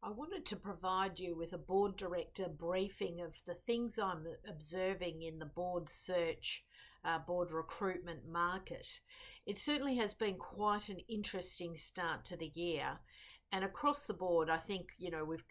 I wanted to provide you with a board director briefing of the things I'm observing in the board search, board recruitment market. It certainly has been quite an interesting start to the year, and across the board, I think we've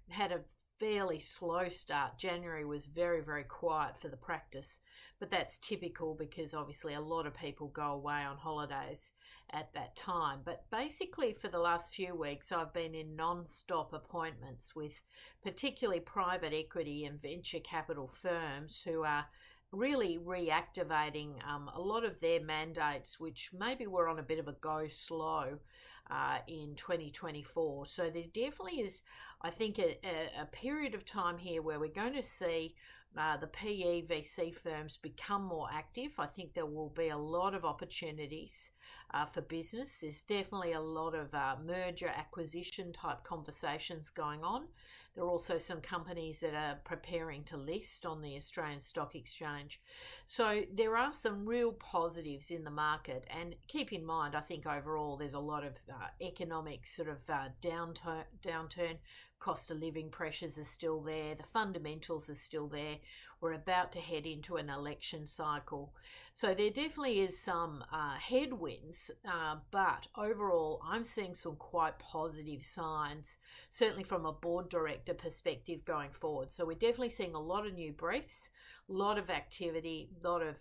had a fairly slow start. January was very, very quiet for the practice, but that's typical because obviously a lot of people go away on holidays at that time. But basically, for the last few weeks, I've been in non-stop appointments with particularly private equity and venture capital firms who are really reactivating a lot of their mandates, which maybe were on a bit of a go slow in 2024. So there definitely is, I think, a period of time here where we're going to see the PE VC firms become more active. I think there will be a lot of opportunities for business. There's definitely a lot of merger acquisition type conversations going on. There are also some companies that are preparing to list on the Australian Stock Exchange. So there are some real positives in the market. And keep in mind, I think overall there's a lot of economic sort of downturn. Cost of living pressures are still there. The fundamentals are still there. We're about to head into an election cycle. So there definitely is some headwinds, but overall I'm seeing some quite positive signs, certainly from a board director perspective going forward. So we're definitely seeing a lot of new briefs, a lot of activity, a lot of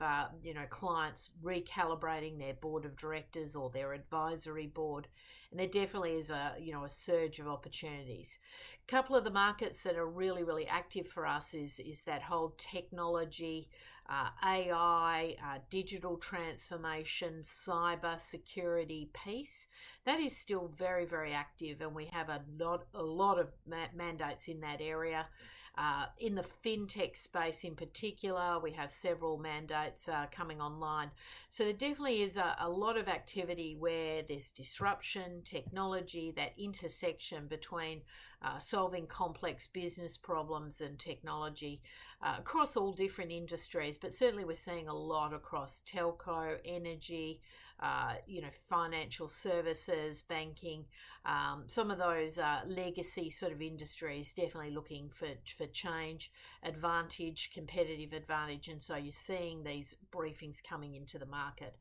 clients recalibrating their board of directors or their advisory board, and there definitely is a surge of opportunities. A couple of the markets that are really, really active for us is that whole technology, AI, digital transformation, cyber security piece. That is still very, very active, and we have a lot of mandates in that area. In the fintech space in particular, we have several mandates coming online. So there definitely is a lot of activity where there's disruption, technology, that intersection between solving complex business problems and technology across all different industries. But certainly we're seeing a lot across telco, energy, financial services, banking, some of those legacy sort of industries definitely looking for change, advantage, competitive advantage. And so you're seeing these briefings coming into the market.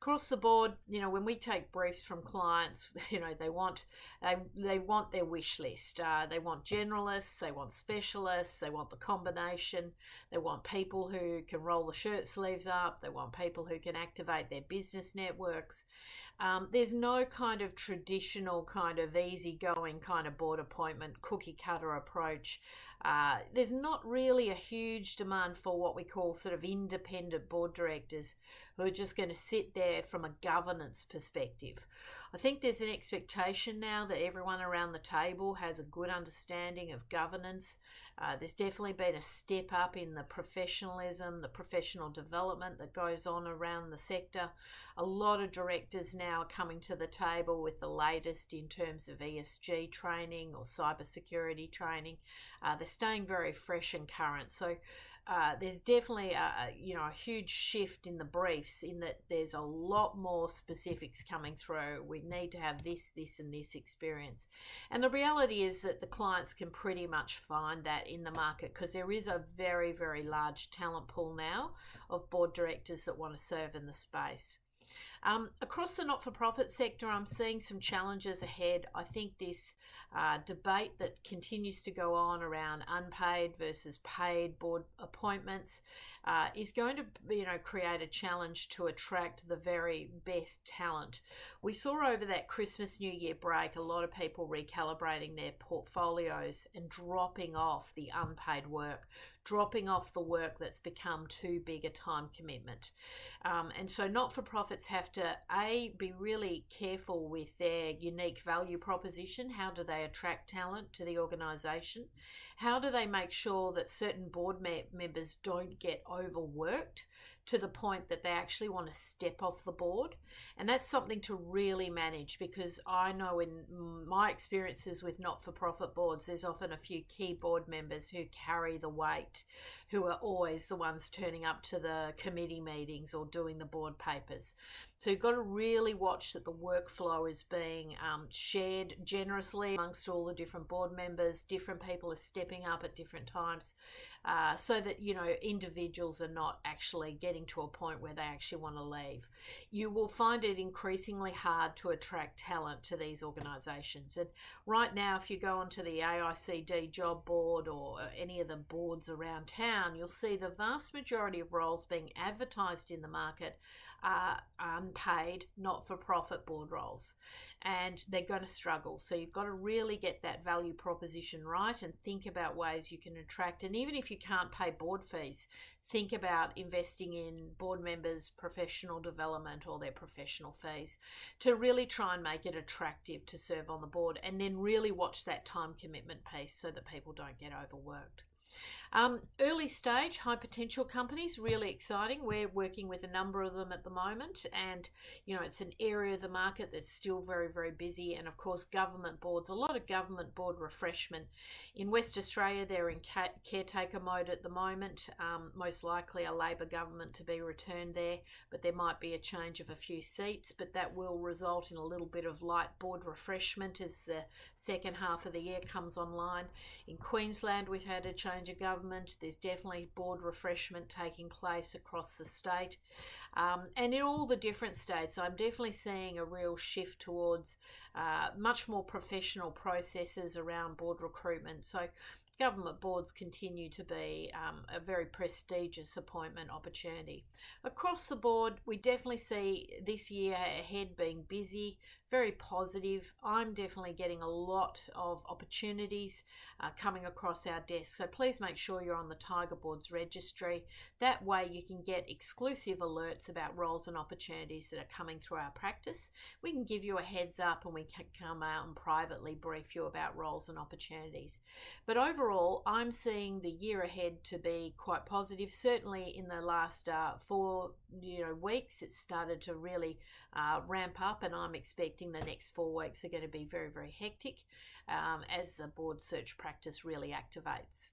Across the board, when we take briefs from clients, they want their wish list. They want generalists, they want specialists, they want the combination, they want people who can roll the shirt sleeves up, they want people who can activate their business networks. There's no kind of traditional kind of easygoing kind of board appointment cookie cutter approach. There's not really a huge demand for what we call sort of independent board directors who are just going to sit there from a governance perspective. I think there's an expectation now that everyone around the table has a good understanding of governance. There's definitely been a step up in the professionalism, the professional development that goes on around the sector. A lot of directors now are coming to the table with the latest in terms of ESG training or cybersecurity training. They're staying very fresh and current. So there's definitely a huge shift in the briefs, in that there's a lot more specifics coming through. We need to have this, and this experience. And the reality is that the clients can pretty much find that in the market, because there is a very, very large talent pool now of board directors that want to serve in the space. Across the not-for-profit sector, I'm seeing some challenges ahead. I think this debate that continues to go on around unpaid versus paid board appointments is going to create a challenge to attract the very best talent. We saw over that Christmas New Year break a lot of people recalibrating their portfolios and dropping off the unpaid work, dropping off the work that's become too big a time commitment. And so not-for-profits have to be really careful with their unique value proposition. How do they attract talent to the organisation? How do they make sure that certain board members don't get overworked to the point that they actually want to step off the board. And that's something to really manage, because I know in my experiences with not-for-profit boards, there's often a few key board members who carry the weight, who are always the ones turning up to the committee meetings or doing the board papers. So you've got to really watch that the workflow is being shared generously amongst all the different board members. Different people are stepping up at different times, so that, you know, individuals are not actually getting to a point where they actually want to leave. You will find it increasingly hard to attract talent to these organisations. And right now, if you go onto the AICD job board or any of the boards around town, you'll see the vast majority of roles being advertised in the market are unpaid, not-for-profit board roles, and they're going to struggle. So you've got to really get that value proposition right and think about ways you can attract. And even if you can't pay board fees, think about investing in board members' professional development or their professional fees to really try and make it attractive to serve on the board, and then really watch that time commitment piece so that people don't get overworked. Early stage, high potential companies, really exciting. We're working with a number of them at the moment, and you know, it's an area of the market that's still very, very busy. And of course, government boards, a lot of government board refreshment. In West Australia, they're in caretaker mode at the moment, most likely a Labor government to be returned there, but there might be a change of a few seats, but that will result in a little bit of light board refreshment as the second half of the year comes online. In Queensland, we've had a change of government. There's definitely board refreshment taking place across the state, and in all the different states. I'm definitely seeing a real shift towards much more professional processes around board recruitment. So government boards continue to be a very prestigious appointment opportunity. Across the board, we definitely see this year ahead being busy, very positive. I'm definitely getting a lot of opportunities coming across our desk. So please make sure you're on the Tiger Boards registry. That way you can get exclusive alerts about roles and opportunities that are coming through our practice. We can give you a heads up, and we can come out and privately brief you about roles and opportunities. But overall, I'm seeing the year ahead to be quite positive. Certainly in the last 4 weeks, it's started to really ramp up, and I'm expecting the next 4 weeks are going to be very, very hectic as the board search practice really activates.